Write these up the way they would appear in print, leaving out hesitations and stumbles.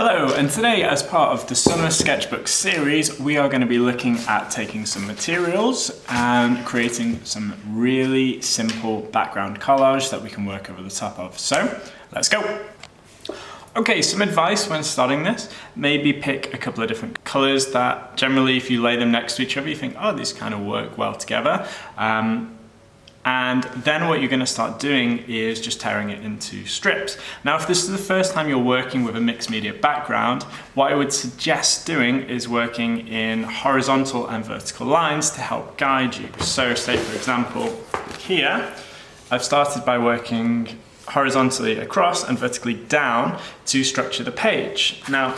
Hello, and today as part of the Summer Sketchbook series, we are going to be looking at taking some materials and creating some really simple background collage that we can work over the top of. So, let's go! Okay, some advice when starting this, maybe pick a couple of different colors that generally if you lay them next to each other, you think, oh, these kind of work well together. And then what you're going to start doing is just tearing it into strips. Now, if this is the first time you're working with a mixed media background, what I would suggest doing is working in horizontal and vertical lines to help guide you. So say, for example, here, I've started by working horizontally across and vertically down to structure the page. Now,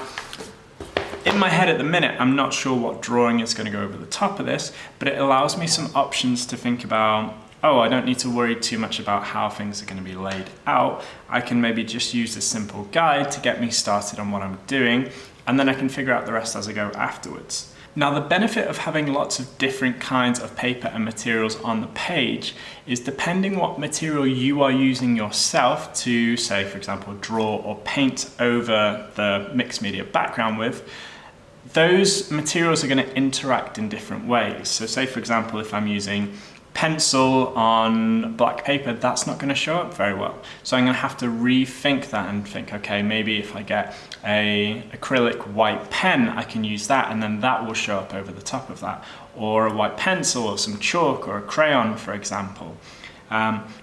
in my head at the minute, I'm not sure what drawing is going to go over the top of this, but it allows me some options to think about. Oh, I don't need to worry too much about how things are going to be laid out. I can maybe just use a simple guide to get me started on what I'm doing, and then I can figure out the rest as I go afterwards. Now, the benefit of having lots of different kinds of paper and materials on the page is depending what material you are using yourself to, say, for example, draw or paint over the mixed media background with, those materials are going to interact in different ways. So say, for example, if I'm using pencil on black paper, that's not going to show up very well. So I'm going to have to rethink that and think, okay, maybe if I get a acrylic white pen, I can use that, and then that will show up over the top of that. Or a white pencil or some chalk or a crayon, for example.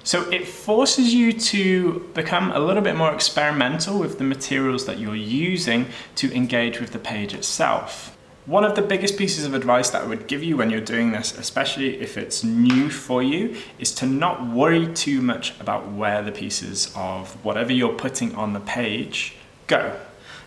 So it forces you to become a little bit more experimental with the materials that you're using to engage with the page itself. One of the biggest pieces of advice that I would give you when you're doing this, especially if it's new for you, is to not worry too much about where the pieces of whatever you're putting on the page go.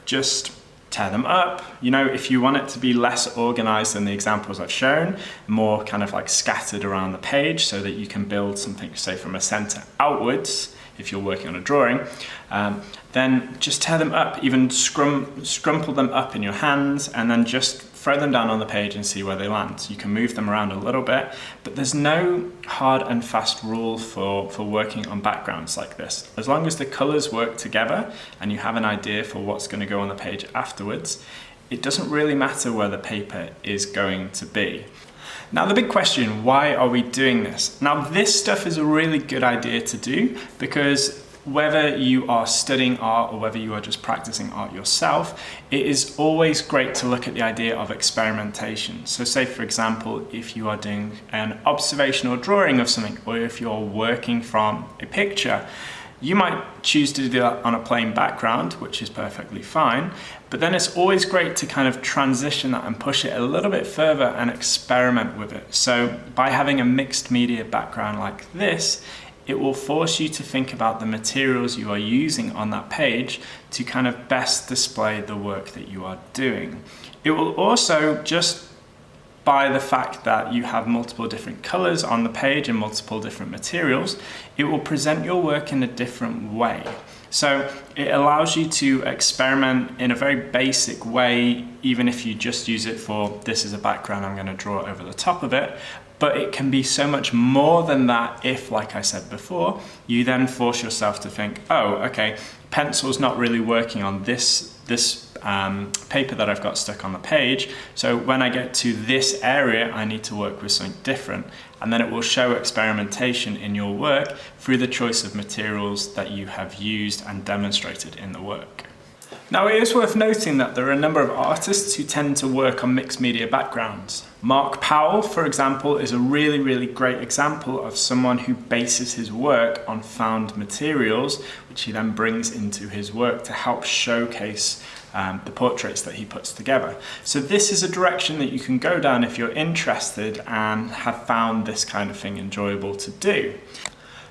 Just tear them up. You know, if you want it to be less organized than the examples I've shown, more kind of like scattered around the page so that you can build something, say, from a center outwards, if you're working on a drawing, then just tear them up, even scrumple them up in your hands, and then just throw them down on the page and see where they land. You can move them around a little bit, but there's no hard and fast rule for working on backgrounds like this. As long as the colors work together and you have an idea for what's going to go on the page afterwards, it doesn't really matter where the paper is going to be. Now, the big question, why are we doing this? Now, this stuff is a really good idea to do because whether you are studying art or whether you are just practicing art yourself, it is always great to look at the idea of experimentation. So say, for example, if you are doing an observational drawing of something, or if you're working from a picture, you might choose to do that on a plain background, which is perfectly fine, but then it's always great to kind of transition that and push it a little bit further and experiment with it. So by having a mixed media background like this, it will force you to think about the materials you are using on that page to kind of best display the work that you are doing. It will also, just by the fact that you have multiple different colors on the page and multiple different materials, it will present your work in a different way. So it allows you to experiment in a very basic way, even if you just use it for, this is a background, I'm going to draw over the top of it. But it can be so much more than that if, like I said before, you then force yourself to think, oh, okay, pencil's not really working on this paper that I've got stuck on the page. So when I get to this area, I need to work with something different. And then it will show experimentation in your work through the choice of materials that you have used and demonstrated in the work. Now, it is worth noting that there are a number of artists who tend to work on mixed media backgrounds. Mark Powell, for example, is a really great example of someone who bases his work on found materials, which he then brings into his work to help showcase the portraits that he puts together. So this is a direction that you can go down if you're interested and have found this kind of thing enjoyable to do.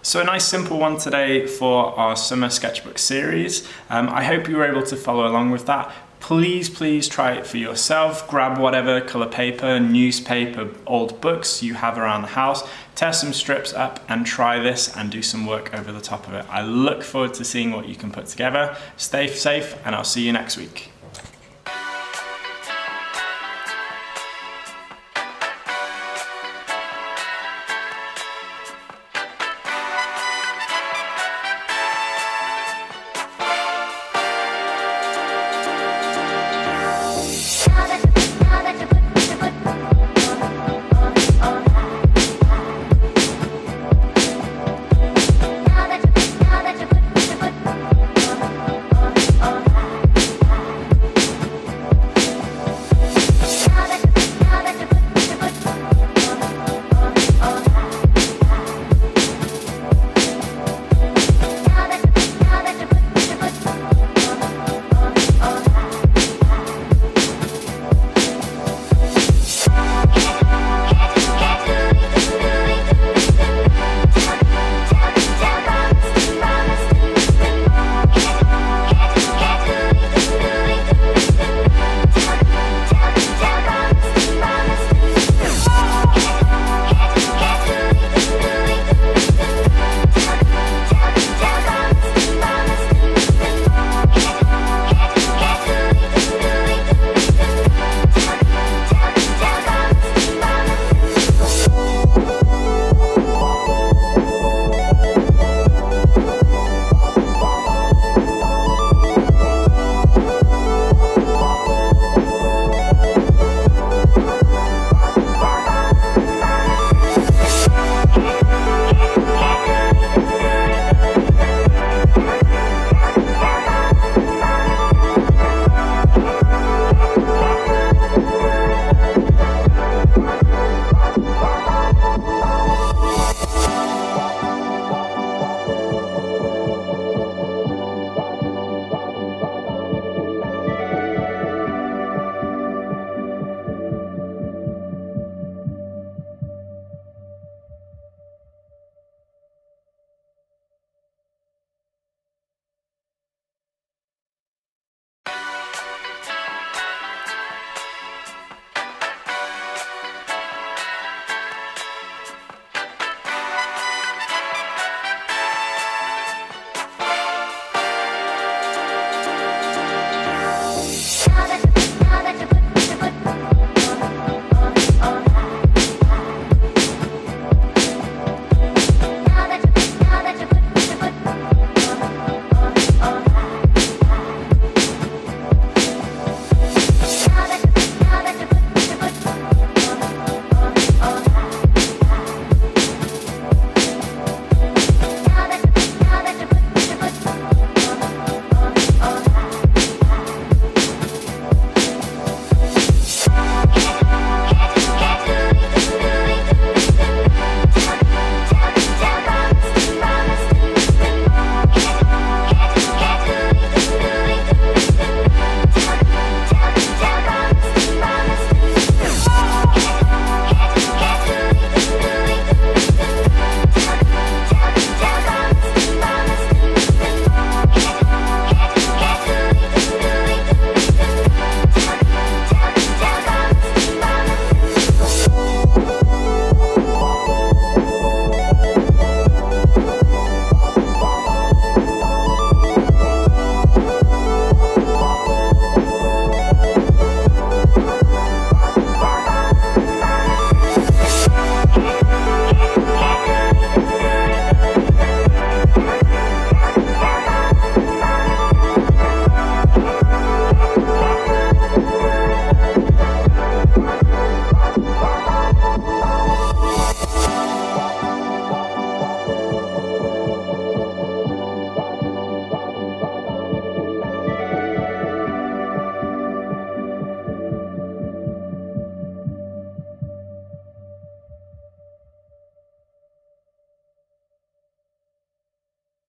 So a nice simple one today for our Summer Sketchbook series. I hope you were able to follow along with that. Please try it for yourself. Grab whatever color paper, newspaper, old books you have around the house, tear some strips up and try this and do some work over the top of it. I look forward to seeing what you can put together. Stay safe and I'll see you next week.